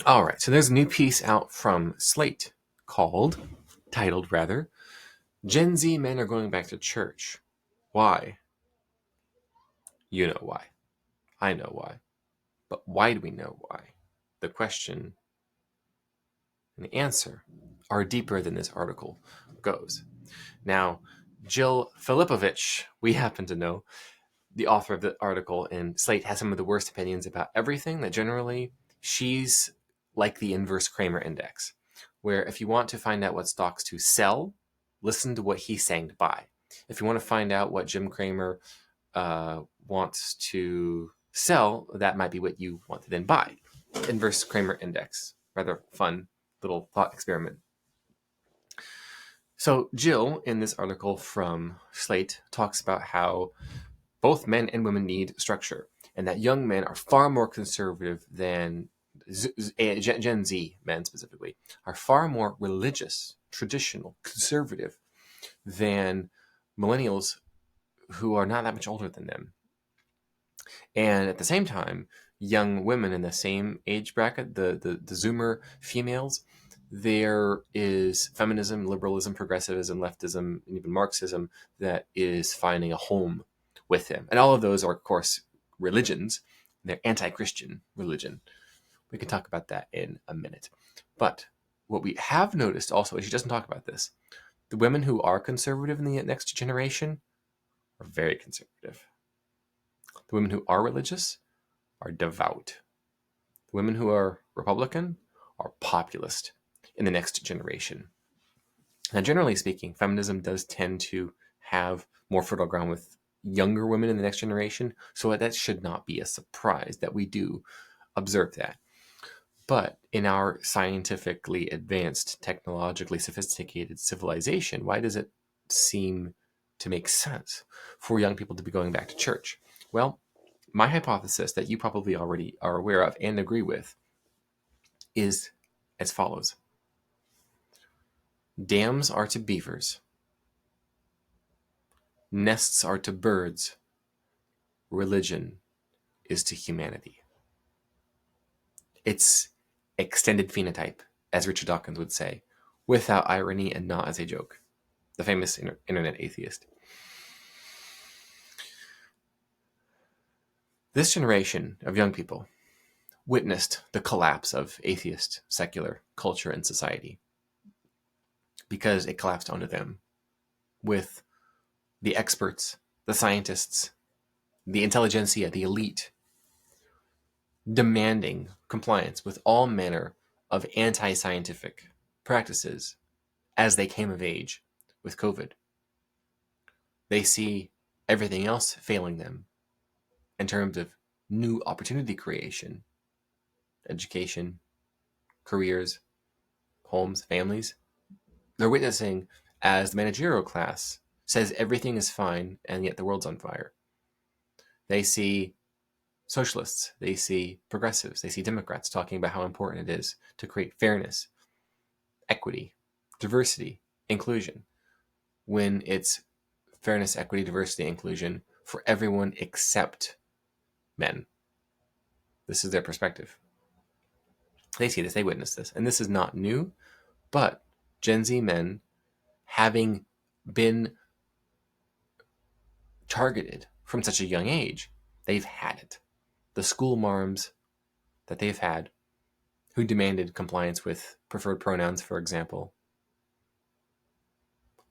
All right, so there's a new piece out from Slate titled rather, Gen Z men are going back to church. Why? You know why. I know why. But why do we know why? The question and the answer are deeper than this article goes. Now, Jill Filipovic, we happen to know, the author of the article in Slate, has some of the worst opinions about everything, that generally she's like the inverse Kramer index, where if you want to find out what stocks to sell, listen to what he's saying to buy. If you want to find out what Jim Cramer wants to sell, that might be what you want to then buy. Inverse Kramer index. Rather fun little thought experiment. So Jill, in this article from Slate, talks about how both men and women need structure, and that young men are far more conservative than Gen Z men specifically, are far more religious, traditional, conservative than millennials who are not that much older than them. And at the same time, young women in the same age bracket, the Zoomer females, there is feminism, liberalism, progressivism, leftism, and even Marxism that is finding a home with them. And all of those are, of course, religions. They're anti-Christian religion. We can talk about that in a minute. But what we have noticed also, and she doesn't talk about this, the women who are conservative in the next generation are very conservative. The women who are religious are devout. The women who are Republican are populist in the next generation. Now, generally speaking, feminism does tend to have more fertile ground with younger women in the next generation, so that should not be a surprise that we do observe that. But in our scientifically advanced, technologically sophisticated civilization, why does it seem to make sense for young people to be going back to church? Well, my hypothesis that you probably already are aware of and agree with is as follows. Dams are to beavers. Nests are to birds. Religion is to humanity. It's extended phenotype, as Richard Dawkins would say, without irony and not as a joke. The famous internet atheist. This generation of young people witnessed the collapse of atheist secular culture and society because it collapsed onto them with the experts, the scientists, the intelligentsia, the elite, demanding compliance with all manner of anti-scientific practices as they came of age with COVID. They see everything else failing them in terms of new opportunity creation, education, careers, homes, families. They're witnessing as the managerial class says everything is fine and yet the world's on fire. They see socialists, they see progressives, they see Democrats talking about how important it is to create fairness, equity, diversity, inclusion, when it's fairness, equity, diversity, inclusion for everyone except men. This is their perspective. They see this, they witness this, and this is not new, but Gen Z men, having been targeted from such a young age, they've had it. The school marms that they've had, who demanded compliance with preferred pronouns, for example,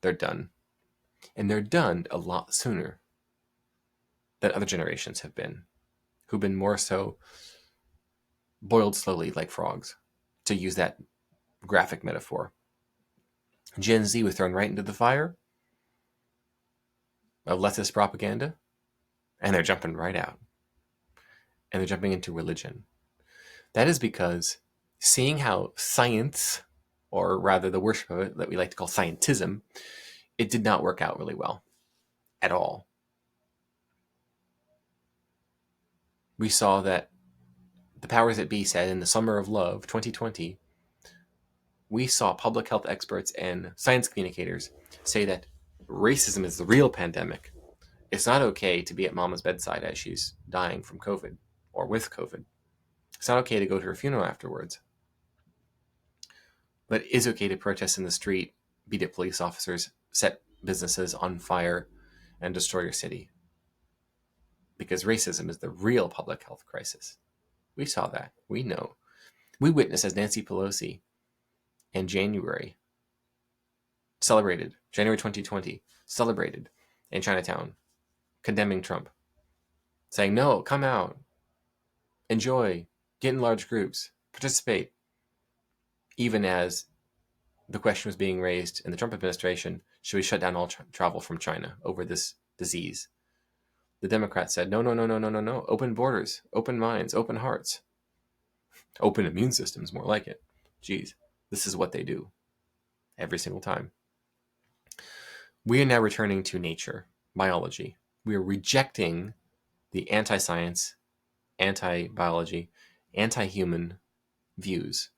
they're done. And they're done a lot sooner than other generations have been, who've been more so boiled slowly like frogs, to use that graphic metaphor. Gen Z was thrown right into the fire of leftist propaganda, and they're jumping right out. And they're jumping into religion. That is because seeing how science, or rather the worship of it that we like to call scientism, it did not work out really well at all. We saw that the powers that be said in the summer of love, 2020, we saw public health experts and science communicators say that racism is the real pandemic. It's not okay to be at mama's bedside as she's dying from COVID or with COVID. It's not okay to go to her funeral afterwards. But it is okay to protest in the street, beat up police officers, set businesses on fire, and destroy your city. Because racism is the real public health crisis. We saw that. We know. We witnessed as Nancy Pelosi in January 2020, celebrated in Chinatown, condemning Trump, saying, no, come out, enjoy, get in large groups, participate. Even as the question was being raised in the Trump administration, should we shut down all travel from China over this disease? The Democrats said, no, no, no, no, no, no, no. Open borders, open minds, open hearts, open immune systems, more like it. Geez, this is what they do every single time. We are now returning to nature, biology. We are rejecting the anti-science, anti-biology, anti-human views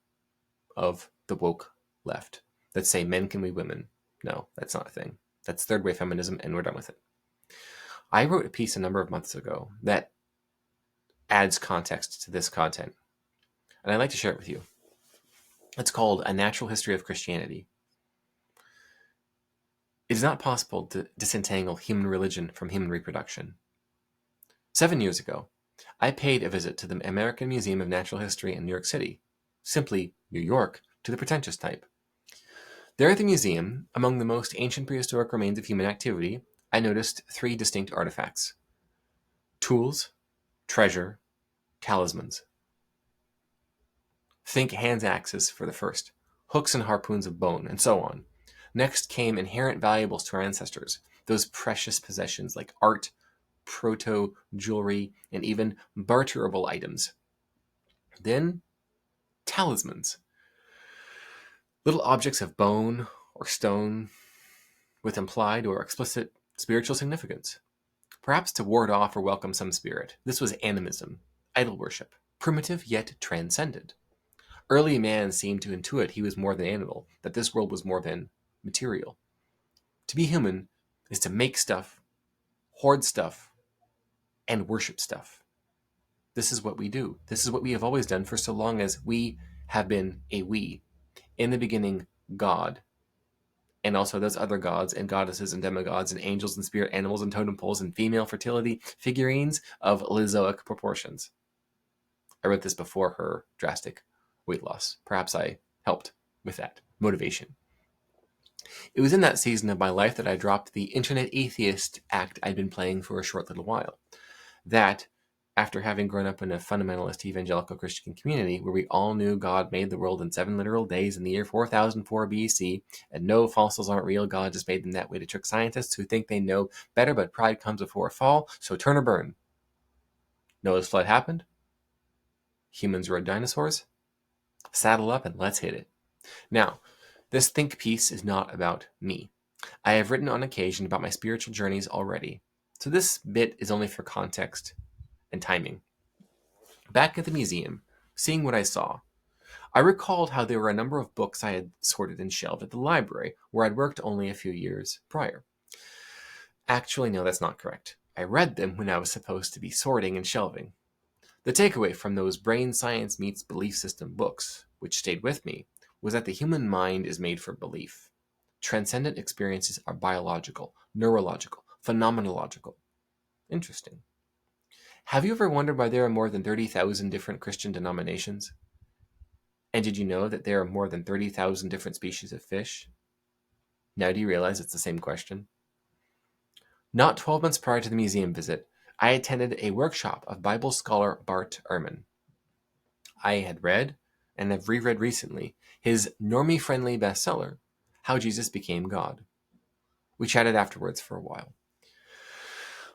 of the woke left that say men can be women. No, that's not a thing. That's third wave feminism, and we're done with it. I wrote a piece a number of months ago that adds context to this content, and I'd like to share it with you. It's called A Natural History of Christianity. It is not possible to disentangle human religion from human reproduction. 7 years ago, I paid a visit to the American Museum of Natural History in New York City, simply New York to the pretentious type. There at the museum, among the most ancient prehistoric remains of human activity, I noticed 3 distinct artifacts: tools, treasure, talismans. Think hand axes for the first, hooks and harpoons of bone, and so on. Next came inherent valuables to our ancestors, those precious possessions like art, proto-jewelry, and even barterable items. Then, talismans. Little objects of bone or stone with implied or explicit spiritual significance. Perhaps to ward off or welcome some spirit. This was animism, idol worship, primitive yet transcendent. Early man seemed to intuit he was more than animal, that this world was more than material. To be human is to make stuff, hoard stuff, and worship stuff. This is what we do. This is what we have always done for so long as we have been a we. In the beginning, God. And also those other gods and goddesses and demigods and angels and spirit animals and totem poles and female fertility figurines of Lizoic proportions. I wrote this before her drastic weight loss. Perhaps I helped with that motivation. It was in that season of my life that I dropped the internet atheist act I'd been playing for a short little while. That, after having grown up in a fundamentalist evangelical Christian community where we all knew God made the world in 7 literal days in the year 4004 BC, and no fossils aren't real, God just made them that way to trick scientists who think they know better, but pride comes before a fall, so turn or burn. Noah's flood happened. Humans rode dinosaurs. Saddle up and let's hit it. Now, this think piece is not about me. I have written on occasion about my spiritual journeys already, so this bit is only for context and timing. Back at the museum, seeing what I saw, I recalled how there were a number of books I had sorted and shelved at the library where I'd worked only a few years prior. Actually, no, that's not correct. I read them when I was supposed to be sorting and shelving. The takeaway from those brain science meets belief system books, which stayed with me, was that the human mind is made for belief. Transcendent experiences are biological, neurological, phenomenological. Interesting. Have you ever wondered why there are more than 30,000 different Christian denominations? And did you know that there are more than 30,000 different species of fish? Now do you realize it's the same question? Not 12 months prior to the museum visit, I attended a workshop of Bible scholar Bart Ehrman. I had read, and have reread recently, his normie-friendly bestseller, How Jesus Became God. We chatted afterwards for a while.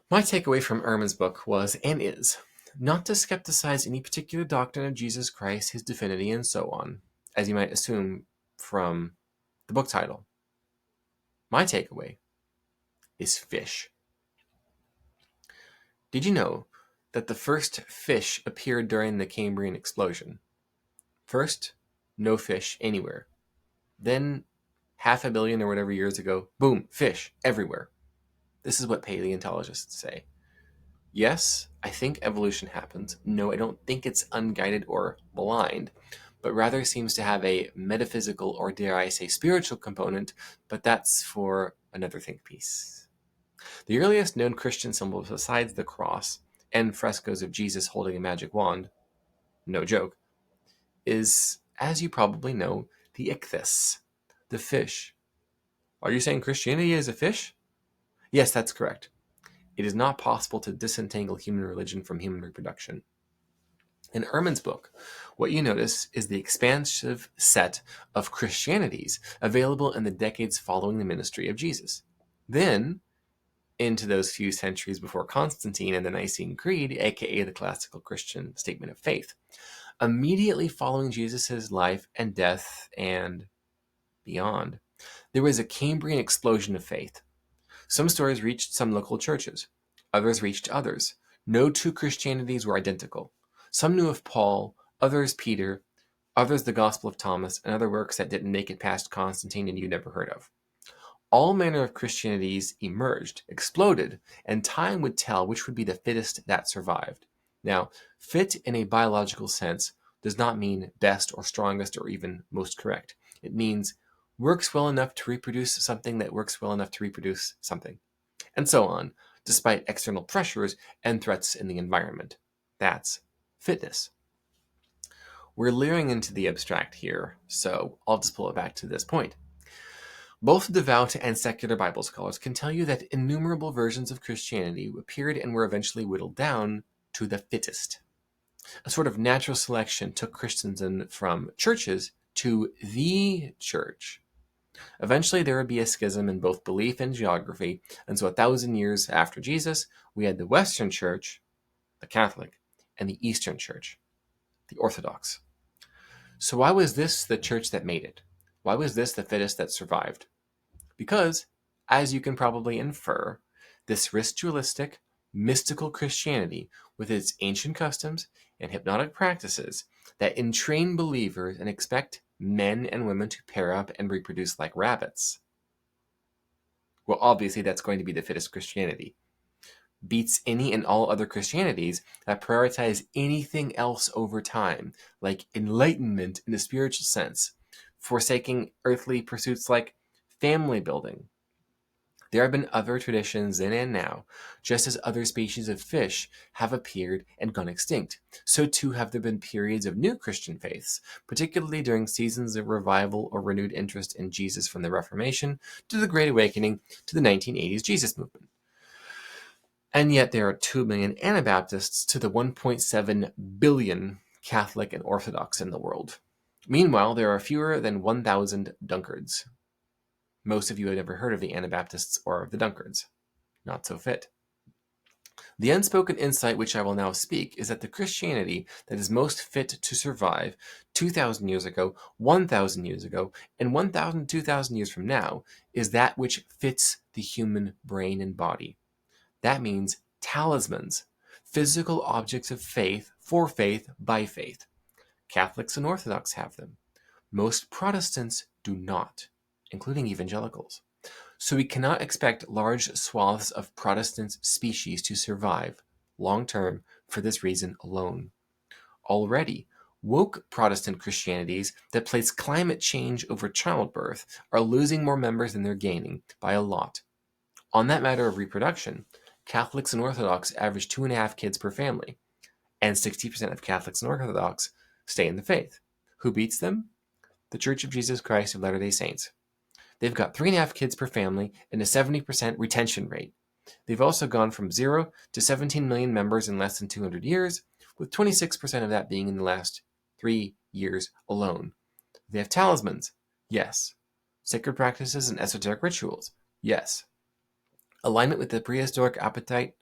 My takeaway from Ehrman's book was, and is, not to skepticize any particular doctrine of Jesus Christ, his divinity, and so on, as you might assume from the book title. My takeaway is fish. Did you know that the first fish appeared during the Cambrian explosion? First, no fish anywhere. Then, 500 million or whatever years ago, boom, fish everywhere. This is what paleontologists say. Yes, I think evolution happens. No, I don't think it's unguided or blind. but rather seems to have a metaphysical, or dare I say spiritual component, but that's for another think piece. The earliest known Christian symbol besides the cross and frescoes of Jesus holding a magic wand, no joke, is, as you probably know, the ichthys, the fish. Are you saying Christianity is a fish? Yes, that's correct. It is not possible to disentangle human religion from human reproduction. In Ehrman's book, what you notice is the expansive set of Christianities available in the decades following the ministry of Jesus. Then, into those few centuries before Constantine and the Nicene Creed, aka the classical Christian statement of faith. Immediately following Jesus' life and death and beyond, there was a Cambrian explosion of faith. Some stories reached some local churches. Others reached others. No two Christianities were identical. Some knew of Paul, others Peter, others the Gospel of Thomas, and other works that didn't make it past Constantine and you never heard of. All manner of Christianities emerged, exploded, and time would tell which would be the fittest that survived. Now, fit in a biological sense does not mean best or strongest or even most correct. It means works well enough to reproduce something that works well enough to reproduce something, and so on, despite external pressures and threats in the environment. That's fitness. We're leering into the abstract here, so I'll just pull it back to this point. Both devout and secular Bible scholars can tell you that innumerable versions of Christianity appeared and were eventually whittled down to the fittest. A sort of natural selection took Christendom from churches to the church. Eventually, there would be a schism in both belief and geography, and so 1,000 years after Jesus, we had the Western Church, the Catholic, and the Eastern Church, the Orthodox. So why was this the church that made it? Why was this the fittest that survived? Because, as you can probably infer, this ritualistic, mystical Christianity, with its ancient customs and hypnotic practices that entrain believers and expect men and women to pair up and reproduce like rabbits. Well, obviously that's going to be the fittest Christianity. Beats any and all other Christianities that prioritize anything else over time, like enlightenment in a spiritual sense, forsaking earthly pursuits like family building. There have been other traditions then and now, just as other species of fish have appeared and gone extinct. So too have there been periods of new Christian faiths, particularly during seasons of revival or renewed interest in Jesus from the Reformation to the Great Awakening to the 1980s Jesus movement. And yet there are 2 million Anabaptists to the 1.7 billion Catholic and Orthodox in the world. Meanwhile, there are fewer than 1,000 Dunkards. Most of you have never heard of the Anabaptists or of the Dunkards. Not so fit. The unspoken insight which I will now speak is that the Christianity that is most fit to survive 2,000 years ago, 1,000 years ago, and 1,000 to 2,000 years from now is that which fits the human brain and body. That means talismans, physical objects of faith, for faith, by faith. Catholics and Orthodox have them. Most Protestants do not, including evangelicals. So we cannot expect large swaths of Protestant species to survive long-term for this reason alone. Already, woke Protestant Christianities that place climate change over childbirth are losing more members than they're gaining by a lot. On that matter of reproduction, Catholics and Orthodox average 2.5 kids per family, and 60% of Catholics and Orthodox stay in the faith. Who beats them? The Church of Jesus Christ of Latter-day Saints. They've got 3.5 kids per family and a 70% retention rate. They've also gone from 0 to 17 million members in less than 200 years, with 26% of that being in the last 3 years alone. They have talismans. Yes. Sacred practices and esoteric rituals. Yes. Alignment with the prehistoric appetite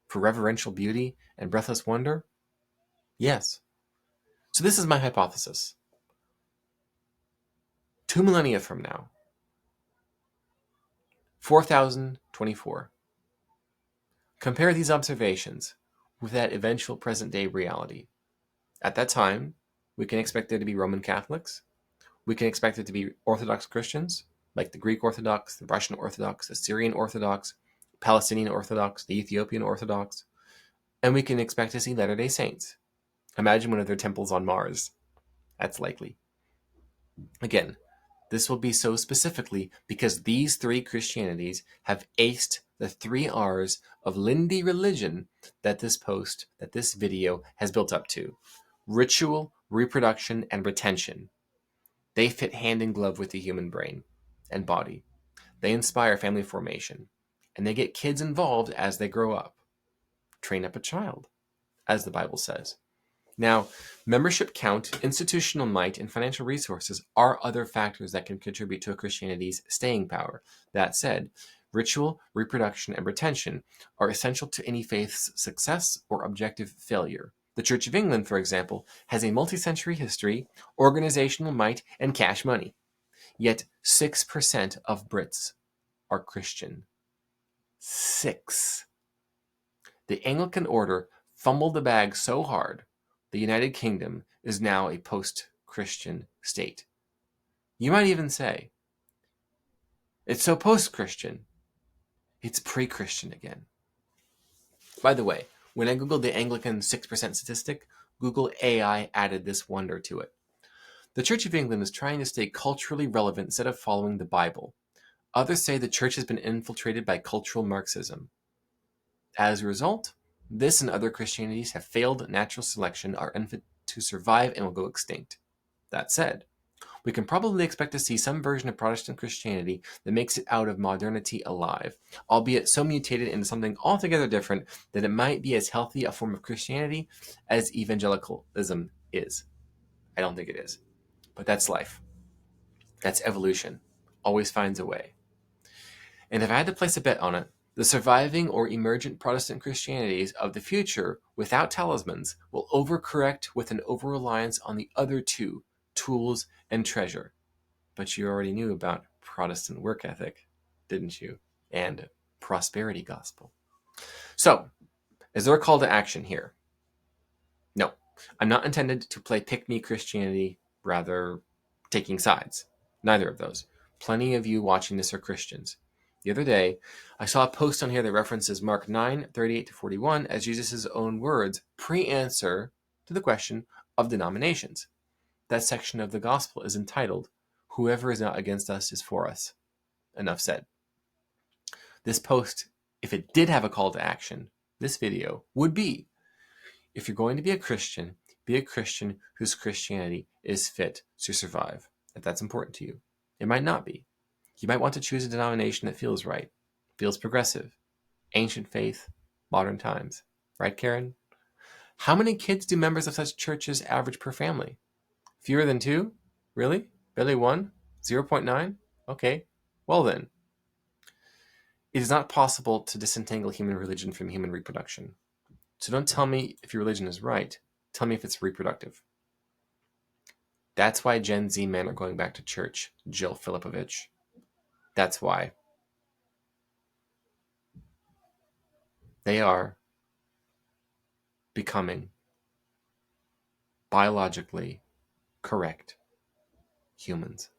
for reverential beauty and breathless wonder? Yes. So this is my hypothesis. 2 millennia from now, 4024. Compare these observations with that eventual present-day reality. At that time, we can expect there to be Roman Catholics. We can expect there to be Orthodox Christians, like the Greek Orthodox, the Russian Orthodox, the Syrian Orthodox, Palestinian Orthodox, the Ethiopian Orthodox. And we can expect to see Latter-day Saints. Imagine one of their temples on Mars. That's likely. Again, this will be so specifically because these three Christianities have aced the 3 R's of Lindy religion that this video has built up to: ritual, reproduction, and retention. They fit hand in glove with the human brain and body. They inspire family formation, and they get kids involved as they grow up. Train up a child, as the Bible says. Now, membership count, institutional might, and financial resources are other factors that can contribute to a Christianity's staying power. That said, ritual, reproduction, and retention are essential to any faith's success or objective failure. The Church of England, for example, has a multi-century history, organizational might, and cash money. Yet 6% of Brits are Christian. 6. The Anglican order fumbled the bag so hard, the United Kingdom is now a post-Christian state. You might even say, it's so post-Christian, it's pre-Christian again. By the way, when I Googled the Anglican 6% statistic, Google AI added this wonder to it. The Church of England is trying to stay culturally relevant instead of following the Bible. Others say the church has been infiltrated by cultural Marxism. As a result, this and other Christianities have failed natural selection, are unfit to survive, and will go extinct. That said, we can probably expect to see some version of Protestant Christianity that makes it out of modernity alive, albeit so mutated into something altogether different that it might be as healthy a form of Christianity as evangelicalism is. I don't think it is. But that's life. That's evolution. Always finds a way. And if I had to place a bet on it, the surviving or emergent Protestant Christianities of the future, without talismans, will overcorrect with an over-reliance on the other two, tools and treasure. But you already knew about Protestant work ethic, didn't you? And prosperity gospel. So, is there a call to action here? No. I'm not intended to play pick-me Christianity, rather taking sides. Neither of those. Plenty of you watching this are Christians. The other day, I saw a post on here that references Mark 9:38-41 as Jesus' own words pre-answer to the question of denominations. That section of the gospel is entitled, "Whoever is not against us is for us." Enough said. This post, if it did have a call to action, this video would be, if you're going to be a Christian whose Christianity is fit to survive. If that's important to you. It might not be. You might want to choose a denomination that feels right, feels progressive, ancient faith, modern times. Right, Karen? How many kids do members of such churches average per family? Fewer than 2? Really? Barely 1? 0.9? Okay. Well then. It is not possible to disentangle human religion from human reproduction. So don't tell me if your religion is right. Tell me if it's reproductive. That's why Gen Z men are going back to church, Jill Filipovic. That's why. They are becoming biologically correct humans.